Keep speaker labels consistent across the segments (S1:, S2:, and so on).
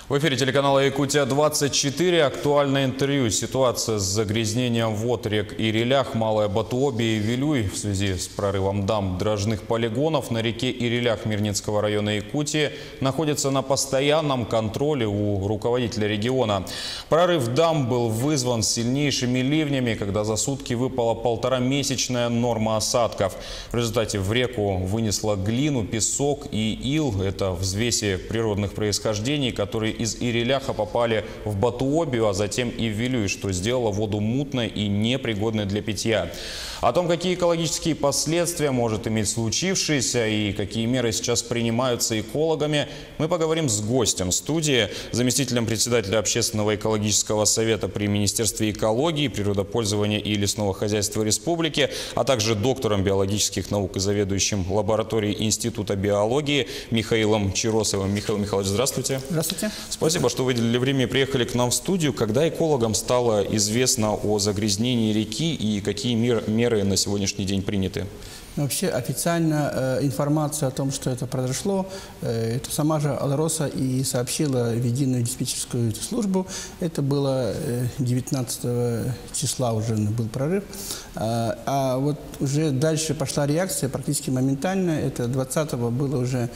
S1: В эфире телеканала «Якутия-24». Актуальное интервью. Ситуация с загрязнением вод рек Ирилях, Малая Батуоби и Вилюй в связи с прорывом дамб дрожжных полигонов на реке Ирилях Мирнинского района Якутии находится на постоянном контроле у руководителя региона. Прорыв дамб был вызван сильнейшими ливнями, когда за сутки выпала полуторамесячная норма осадков. В результате в реку вынесло глину, песок и ил. Это взвеси природных происхождений, которые из Ириляха попали в Батуобию, а затем и в Вилюй, что сделало воду мутной и непригодной для питья. О том, какие экологические последствия может иметь случившееся и какие меры сейчас принимаются экологами, мы поговорим с гостем студии, заместителем председателя Общественного экологического совета при Министерстве экологии, природопользования и лесного хозяйства республики, а также доктором биологических наук и заведующим лабораторией Института биологии Михаилом Чиросовым. Михаил Михайлович, здравствуйте.
S2: Здравствуйте.
S1: Спасибо, что выделили время и приехали к нам в студию. Когда экологам стало известно о загрязнении реки и какие меры на сегодняшний день приняты?
S2: Вообще официально информацию о том, что это произошло, это сама же Алроса и сообщила в единую диспетчерскую службу. Это было 19 числа уже был прорыв. А вот уже дальше пошла реакция практически моментально. Это 20-го было уже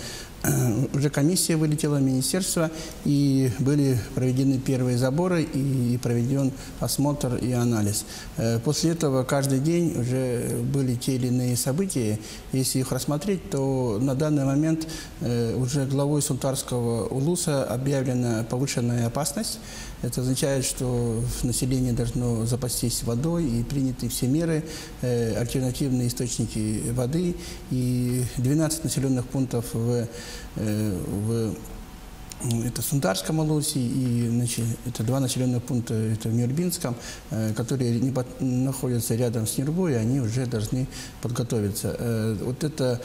S2: комиссия вылетела в министерство, и были проведены первые заборы, и проведен осмотр и анализ. После этого каждый день уже были те или иные события. Если их рассмотреть, то на данный момент уже главой Сунтарского улуса объявлена повышенная опасность. Это означает, что население должно запастись водой, и приняты все меры, альтернативные источники воды, и 12 населенных пунктов в Сунтарском улусе, и это 2 населенных пункта в Нюрбинском, которые находятся рядом с Нюрбой, они уже должны подготовиться. Вот это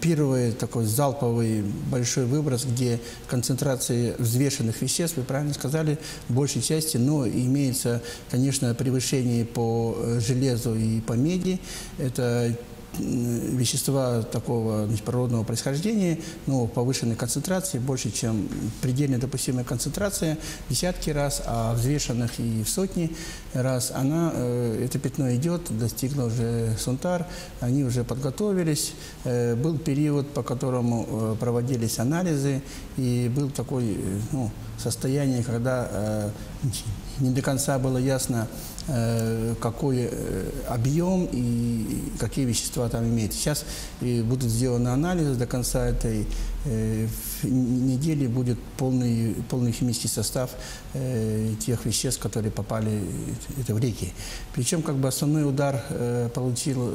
S2: первый такой залповый большой выброс, где концентрация взвешенных веществ, вы правильно сказали, в большей части, но имеется, конечно, превышение по железу и по меди. Это вещества такого природного происхождения, но повышенной концентрации, больше, чем предельно допустимая концентрация, в десятки раз, а взвешенных и в сотни раз, это пятно идет, достигло уже Сунтар, они уже подготовились. Был период, по которому проводились анализы, и был такое состояние, когда не до конца было ясно, какой объем и какие вещества там имеются. Сейчас будут сделаны анализы, до конца этой недели будет полный химический состав тех веществ, которые попали в реки. Причем основной удар получил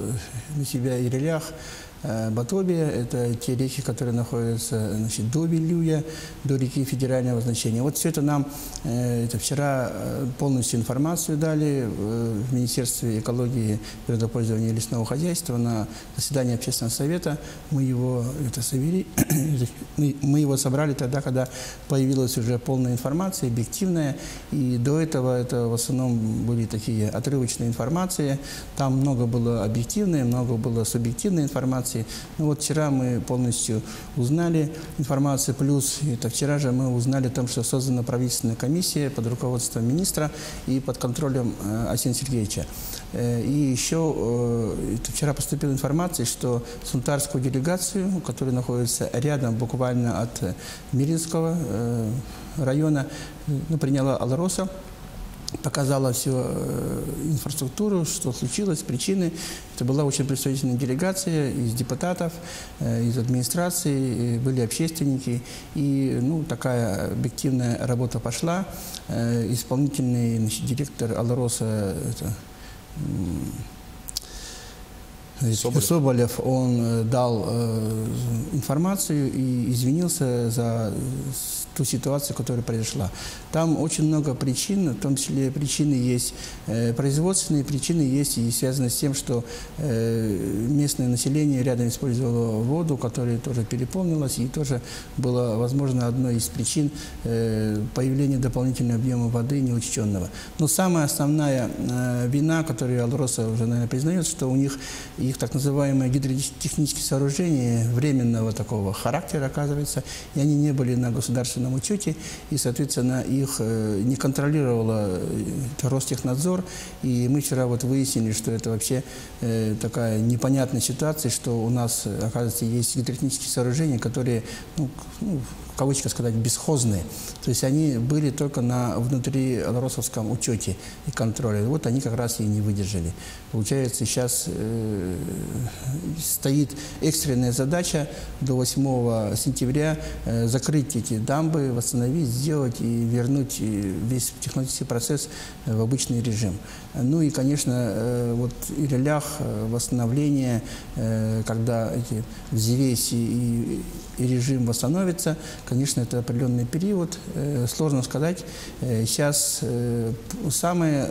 S2: на себя Ирилях, Батуобия, это те реки, которые находятся до Вилюя, до реки федерального значения. Вот все это нам вчера полностью информацию дали в Министерстве экологии, природопользования и лесного хозяйства на заседании общественного совета. Мы его собрали тогда, когда появилась уже полная информация, объективная. И до этого это в основном были такие отрывочные информации. Там много было объективной, много было субъективной информации. Вот вчера мы полностью узнали информацию, плюс вчера же мы узнали о том, что создана правительственная комиссия под руководством министра и под контролем Арсения Сергеевича. И еще вчера поступила информация, что сунтарскую делегацию, которая находится рядом буквально от Мирнинского района, приняла Алроса, показала всю инфраструктуру, что случилось, причины. Это была очень представительная делегация из депутатов, из администрации, были общественники. И такая объективная работа пошла. Исполнительный директор Алроса Соболев, он дал информацию и извинился за ту ситуацию, которая произошла. Там очень много причин, в том числе причины есть производственные, причины есть и связаны с тем, что местное население рядом использовало воду, которая тоже переполнилась, и тоже было, возможно, одной из причин появления дополнительного объема воды неучтенного. Но самая основная вина, которую Алроса уже, наверное, признает, что у них их так называемые гидротехнические сооружения временного такого характера, оказывается, и они не были на государственном государственном учете, и, соответственно, их не контролировала Ростехнадзор. И мы вчера вот выяснили, что это вообще такая непонятная ситуация, что у нас, оказывается, есть гидротехнические сооружения, которые, в кавычках сказать, бесхозные. То есть они были только внутри алросовском учете и контроле. Вот они как раз и не выдержали. Получается, сейчас стоит экстренная задача до 8 сентября закрыть эти дамбы, восстановить, сделать и вернуть весь технологический процесс в обычный режим. Ну и, конечно, вот и релях, восстановление, когда эти взвеси и режим восстановится, конечно, это определенный период. Сложно сказать. Сейчас самая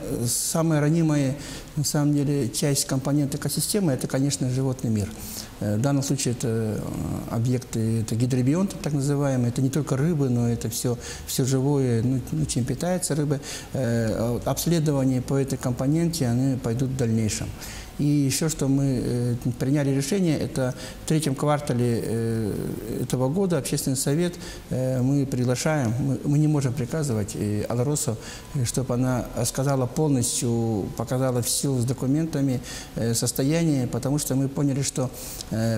S2: ранимая, на самом деле, часть компонент экосистемы – это, конечно, животный мир. В данном случае это объекты, это гидробионты, так называемые. Это не только рыбы, но это все живое, чем питается рыба. Обследования по этой компоненте, они пойдут в дальнейшем. И еще что мы приняли решение, это в третьем квартале этого года общественный совет мы приглашаем, мы не можем приказывать Алросу, чтобы она сказала полностью, показала все с документами состояние, потому что мы поняли, что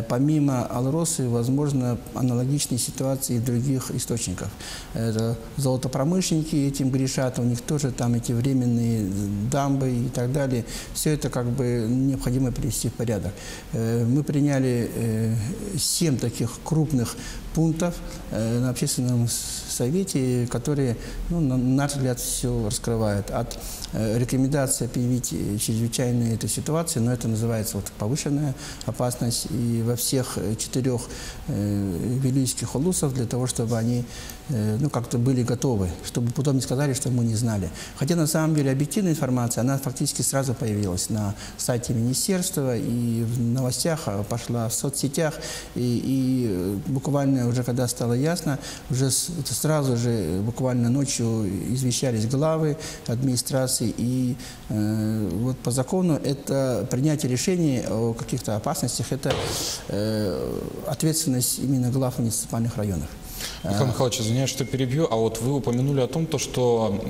S2: помимо Алросы возможно аналогичные ситуации в других источниках. Это золотопромышленники этим грешат, у них тоже там эти временные дамбы и так далее. Все это как бы необходимо привести в порядок. Мы приняли 7 таких крупных пунктов на общественном совете, которые, на наш взгляд, все раскрывают. От рекомендации объявить чрезвычайной этой ситуации, но это называется повышенная опасность, и во всех 4 вилюйских улусов для того, чтобы они как-то были готовы, чтобы потом не сказали, что мы не знали. Хотя на самом деле объективная информация, она фактически сразу появилась на сайте министерства, и в новостях пошла в соцсетях, и буквально уже когда стало ясно, уже сразу же буквально ночью извещались главы администрации, и вот по закону это принятие решений о каких-то опасностях, это ответственность именно глав муниципальных районов.
S3: Михаил Михайлович, извиняюсь, что перебью, а вот вы упомянули о том, что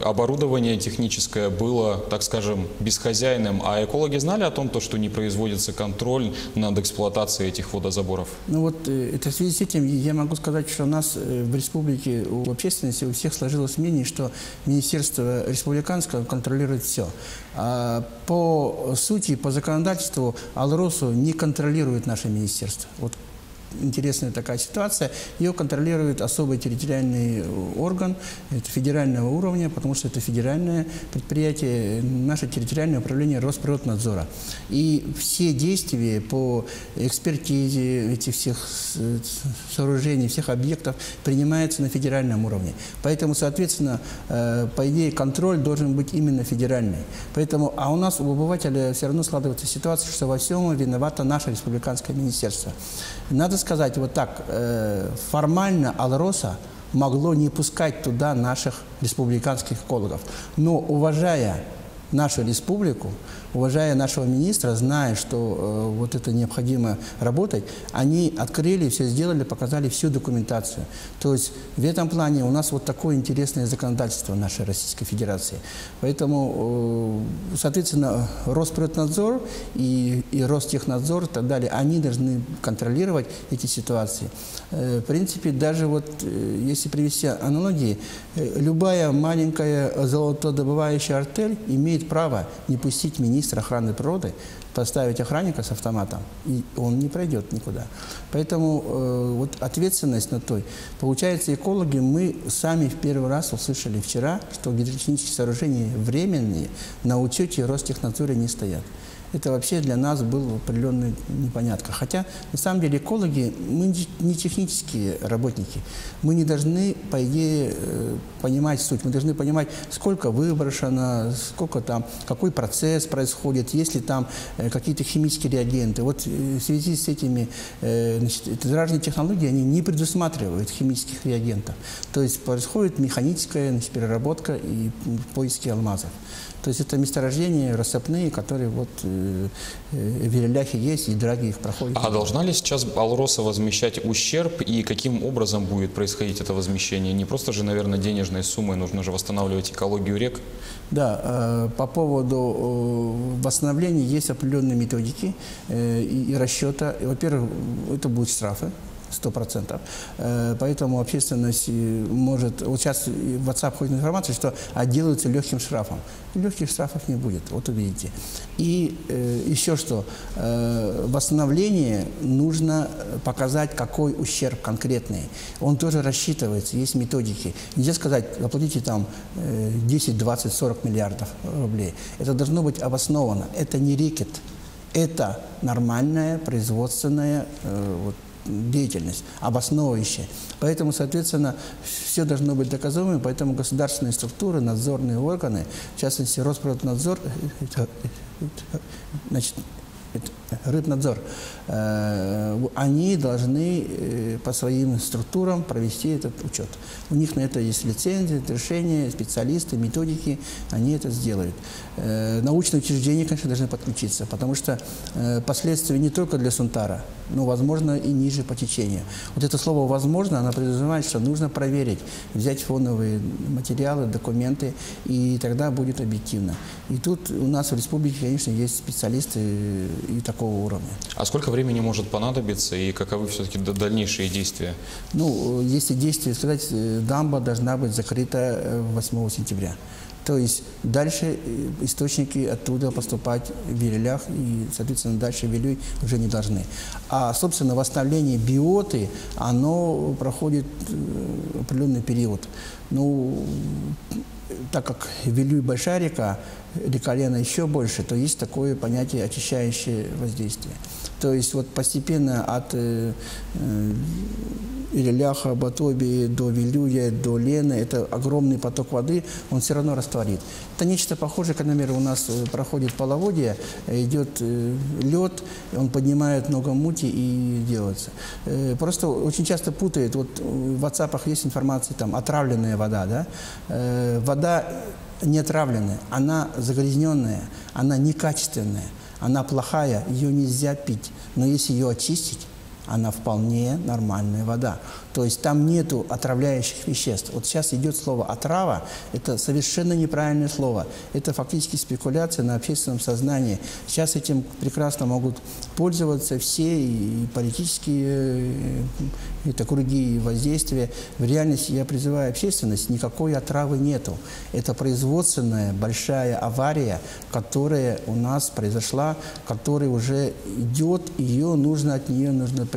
S3: оборудование техническое было, так скажем, бесхозяйным, а экологи знали о том, что не производится контроль над эксплуатацией этих водозаборов?
S2: Это в связи с этим я могу сказать, что у нас в республике, у общественности, у всех сложилось мнение, что Министерство республиканское контролирует все. А по сути, по законодательству Алросу не контролирует наше министерство. Интересная такая ситуация. Ее контролирует особый территориальный орган, это федерального уровня, потому что это федеральное предприятие, наше территориальное управление Росприроднадзора. И все действия по экспертизе этих всех сооружений, всех объектов принимаются на федеральном уровне. Поэтому, соответственно, по идее, контроль должен быть именно федеральный. Поэтому, а у нас, у обывателя, все равно складывается ситуация, что во всем виновато наше республиканское министерство. Надо сказать вот так, формально Алроса могло не пускать туда наших республиканских экологов. Но, уважая нашу республику, уважая нашего министра, зная, что вот это необходимо работать, они открыли, все сделали, показали всю документацию. То есть в этом плане у нас вот такое интересное законодательство нашей Российской Федерации. Поэтому, соответственно, Росприроднадзор и Ростехнадзор и так далее, они должны контролировать эти ситуации. В принципе, даже если привести аналогии, любая маленькая золотодобывающая артель имеет право не пустить министра охраны природы, поставить охранника с автоматом, и он не пройдет никуда. Поэтому ответственность на той. Получается, экологи, мы сами в первый раз услышали вчера, что гидротехнические сооружения временные на учете Ростехнадзора не стоят. Это вообще для нас был определенная непонятка. Хотя, на самом деле, экологи, мы не технические работники. Мы не должны, по идее, понимать суть. Мы должны понимать, сколько выброшено, сколько там, какой процесс происходит, есть ли там какие-то химические реагенты. Вот в связи с этими разные технологии, они не предусматривают химических реагентов. То есть происходит механическая переработка и поиски алмазов. То есть это месторождения рассыпные, которые вот в Иреляхе есть, и драги их проходят.
S3: А должна ли сейчас Алроса возмещать ущерб, и каким образом будет происходить это возмещение? Не просто же, наверное, денежной суммой, нужно же восстанавливать экологию рек.
S2: Да, по поводу восстановления есть определенные методики и расчета. Во-первых, это будут штрафы. 100%. Поэтому общественность может... Вот сейчас в WhatsApp ходит информация, что отделаются легким штрафом. Легких штрафов не будет, вот увидите. И еще что. Восстановление нужно показать, какой ущерб конкретный. Он тоже рассчитывается, есть методики. Нельзя сказать, заплатите там 10, 20, 40 миллиардов рублей. Это должно быть обосновано. Это не рекет. Это нормальная производственная деятельность, обосновывающая. Поэтому, соответственно, все должно быть доказуемо, поэтому государственные структуры, надзорные органы, в частности, Росприроднадзор, значит, Рыбнадзор, они должны по своим структурам провести этот учет. У них на это есть лицензии, решения, специалисты, методики, они это сделают. Научные учреждения, конечно, должны подключиться, потому что последствия не только для Сунтара, но, возможно, и ниже по течению. Вот это слово «возможно», оно подразумевает, что нужно проверить, взять фоновые материалы, документы, и тогда будет объективно. И тут у нас в республике, конечно, есть специалисты и такого уровня.
S3: А сколько времени может понадобиться, и каковы все-таки дальнейшие действия?
S2: Ну, если действия сказать, дамба должна быть закрыта 8 сентября. То есть дальше источники оттуда поступать в Ирелях, и, соответственно, дальше в Вилюй уже не должны. А, собственно, восстановление биоты, оно проходит определенный период. Ну, так как Вилюй большая река, река Лена еще больше, то есть такое понятие очищающее воздействие. То есть вот постепенно от Иреляха, Батоби до Вилюя, до Лены, это огромный поток воды, он все равно растворит. Это нечто похожее, как, например, у нас проходит половодье, идет лед, он поднимает много мути и делается. Просто очень часто путают, вот в WhatsApp есть информация, там, отравленная вода, да? Вода не отравленная, она загрязненная, она некачественная, она плохая, ее нельзя пить, но если ее очистить, она вполне нормальная вода. То есть там нету отравляющих веществ. Вот сейчас идет слово «отрава», это совершенно неправильное слово. Это фактически спекуляция на общественном сознании. Сейчас этим прекрасно могут пользоваться все, и политические это круги воздействия. В реальности я призываю общественность, никакой отравы нету. Это производственная большая авария, которая у нас произошла, которая уже идет, ее нужно, от нее нужно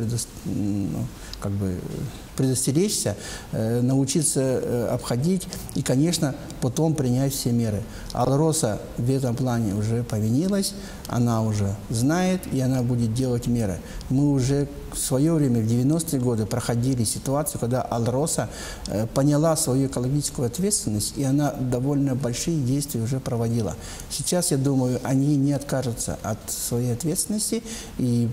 S2: предостеречься, научиться обходить и, конечно, потом принять все меры. Алроса в этом плане уже повинилась, она уже знает, и она будет делать меры. Мы уже в свое время, в 90-е годы, проходили ситуацию, когда Алроса поняла свою экологическую ответственность, и она довольно большие действия уже проводила. Сейчас, я думаю, они не откажутся от своей ответственности и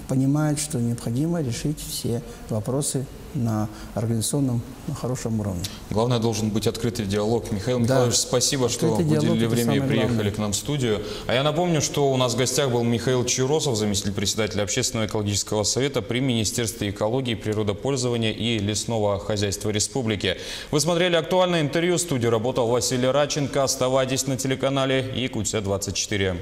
S2: понимают, что необходимо решить все вопросы на организационном, на хорошем уровне.
S3: Главное, должен быть открытый диалог. Михаил Михайлович, спасибо, что уделили время и приехали к нам в студию. А я напомню, что у нас в гостях был Михаил Чиросов, заместитель председателя Общественного экологического совета при Министерстве экологии, природопользования и лесного хозяйства республики. Вы смотрели актуальное интервью. В студии работал Василий Радченко. Оставайтесь на телеканале Якутия-24.